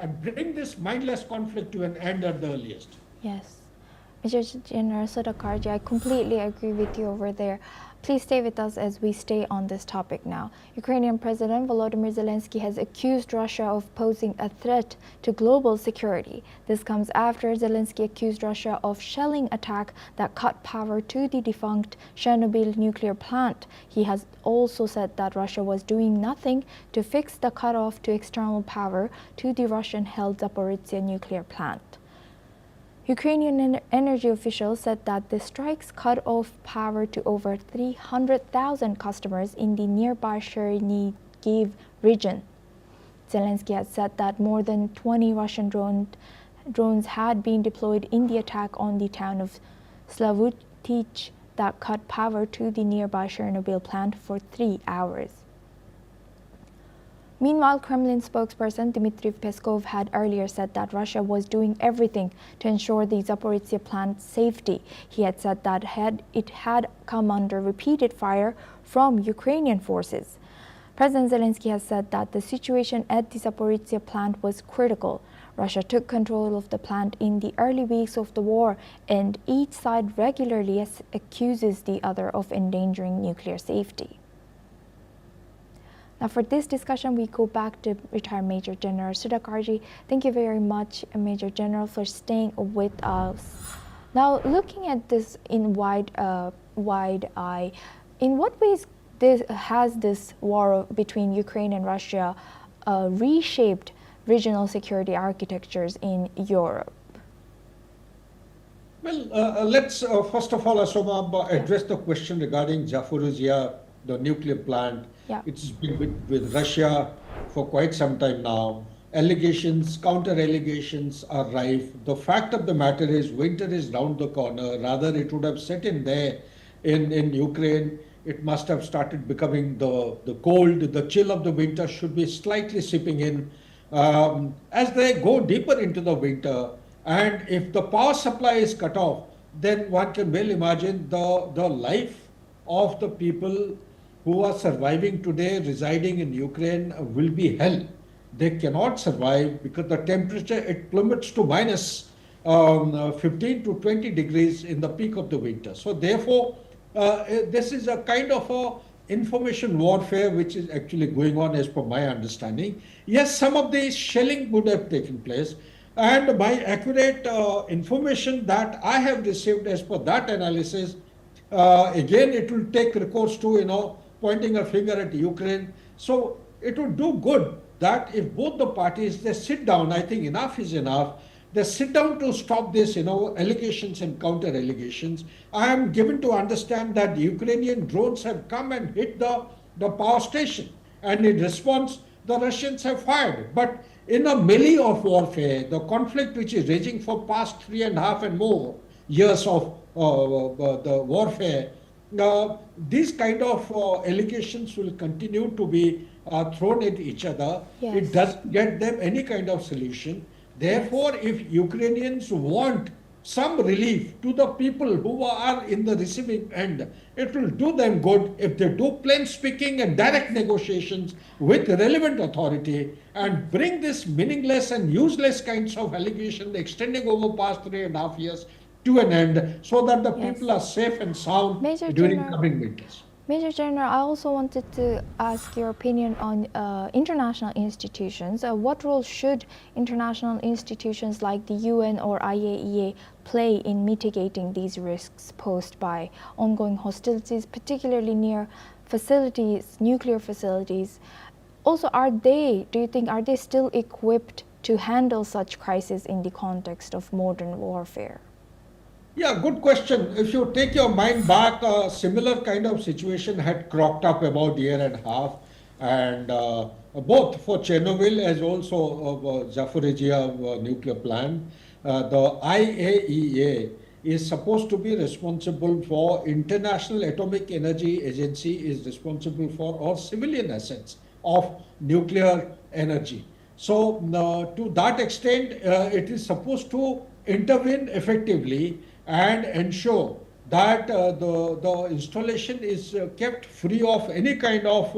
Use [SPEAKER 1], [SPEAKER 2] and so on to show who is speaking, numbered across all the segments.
[SPEAKER 1] and bring this mindless conflict to an end at the earliest.
[SPEAKER 2] Yes. Major General Sudhakarji, I completely agree with you over there. Please stay with us as we stay on this topic now. Ukrainian President Volodymyr Zelenskyy has accused Russia of posing a threat to global security. This comes after Zelenskyy accused Russia of shelling attack that cut power to the defunct Chernobyl nuclear plant. He has also said that Russia was doing nothing to fix the cutoff to external power to the Russian-held Zaporizhzhia nuclear plant. Ukrainian energy officials said that the strikes cut off power to over 300,000 customers in the nearby Chernihiv region. Zelenskyy has said that more than 20 Russian drones had been deployed in the attack on the town of Slavutich that cut power to the nearby Chernobyl plant for 3 hours. Meanwhile, Kremlin spokesperson Dmitry Peskov had earlier said that Russia was doing everything to ensure the Zaporizhzhia plant's safety. He had said that it had come under repeated fire from Ukrainian forces. President Zelenskyy has said that the situation at the Zaporizhzhia plant was critical. Russia took control of the plant in the early weeks of the war, and each side regularly accuses the other of endangering nuclear safety. Now, for this discussion, we go back to retired Major General Sudhakarji. Thank you very much, Major General, for staying with us. Now, looking at this in wide eye, in what ways has this war between Ukraine and Russia reshaped regional security architectures in Europe?
[SPEAKER 1] Well, let's first of all, Asoma, address the question regarding Zaporizhzhia, the nuclear plant.
[SPEAKER 2] Yeah.
[SPEAKER 1] It's been with Russia for quite some time now. Allegations, counter allegations are rife. The fact of the matter is, winter is round the corner. Rather, it would have set in there in Ukraine. It must have started becoming the cold, the chill of the winter should be slightly seeping in. As they go deeper into the winter, and if the power supply is cut off, then one can well imagine the life of the people who are surviving today, residing in Ukraine, will be hell. They cannot survive because the temperature, it plummets to minus 15 to 20 degrees in the peak of the winter. So therefore, this is a kind of information warfare which is actually going on as per my understanding. Yes, some of the shelling would have taken place, and by accurate information that I have received as per that analysis, again it will take recourse to pointing a finger at Ukraine. So it would do good that if both the parties, they sit down. I think enough is enough. They sit down to stop this, allegations and counter allegations. I am given to understand that Ukrainian drones have come and hit the power station, and in response, the Russians have fired. But in a melee of warfare, the conflict which is raging for past 3.5 and more years of the warfare, these kind of allegations will continue to be thrown at each other.
[SPEAKER 2] Yes.
[SPEAKER 1] It doesn't get them any kind of solution. Therefore, if Ukrainians want some relief to the people who are in the receiving end, it will do them good if they do plain speaking and direct negotiations with relevant authority and bring this meaningless and useless kinds of allegation extending over past 3.5 years to an end, so that the
[SPEAKER 2] Yes.
[SPEAKER 1] people are safe and sound
[SPEAKER 2] Major
[SPEAKER 1] during
[SPEAKER 2] General,
[SPEAKER 1] coming winters.
[SPEAKER 2] Major General, I also wanted to ask your opinion on international institutions. What role should international institutions like the UN or IAEA play in mitigating these risks posed by ongoing hostilities, particularly near facilities, nuclear facilities? Also, do you think, are they still equipped to handle such crises in the context of modern warfare?
[SPEAKER 1] Yeah, good question. If you take your mind back, a similar kind of situation had cropped up about a year and a half, and both for Chernobyl as also Zaporizhzhia nuclear plant, the IAEA is supposed to be responsible for International Atomic Energy Agency is responsible for all civilian assets of nuclear energy. So to that extent, it is supposed to intervene effectively and ensure that the installation is kept free of any kind of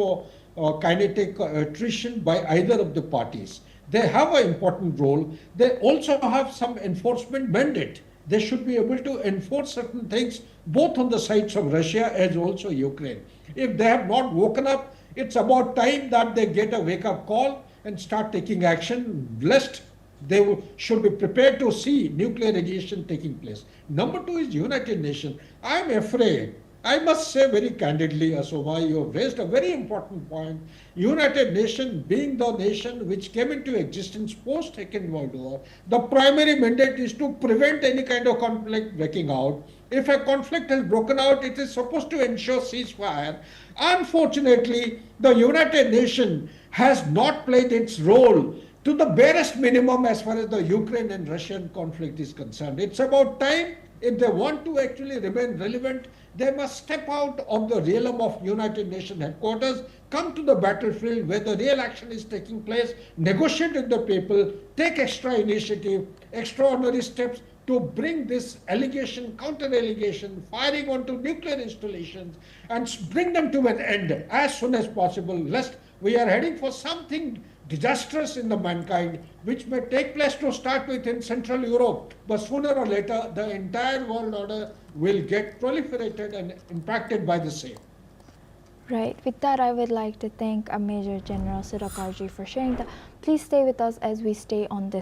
[SPEAKER 1] kinetic attrition by either of the parties. They have an important role. They also have some enforcement mandate. They should be able to enforce certain things both on the sides of Russia as also Ukraine. If they have not woken up, it's about time that they get a wake-up call and start taking action, lest they should be prepared to see nuclearization taking place. Number two is United Nations. I'm afraid, I must say very candidly, Asoma, you have raised a very important point. United Nations being the nation which came into existence post Second World War, the primary mandate is to prevent any kind of conflict breaking out. If a conflict has broken out, it is supposed to ensure ceasefire. Unfortunately, the United Nations has not played its role to the barest minimum as far as the Ukraine and Russian conflict is concerned. It's about time. If they want to actually remain relevant, they must step out of the realm of United Nations headquarters, come to the battlefield where the real action is taking place, negotiate with the people, take extra initiative, extraordinary steps to bring this allegation, counter-allegation, firing onto nuclear installations, and bring them to an end as soon as possible, lest we are heading for something disastrous in the mankind, which may take place to start with in Central Europe, but sooner or later the entire world order will get proliferated and impacted by the same.
[SPEAKER 2] Right. With that, I would like to thank Major General Sudhakarji for sharing that. Please stay with us as we stay on this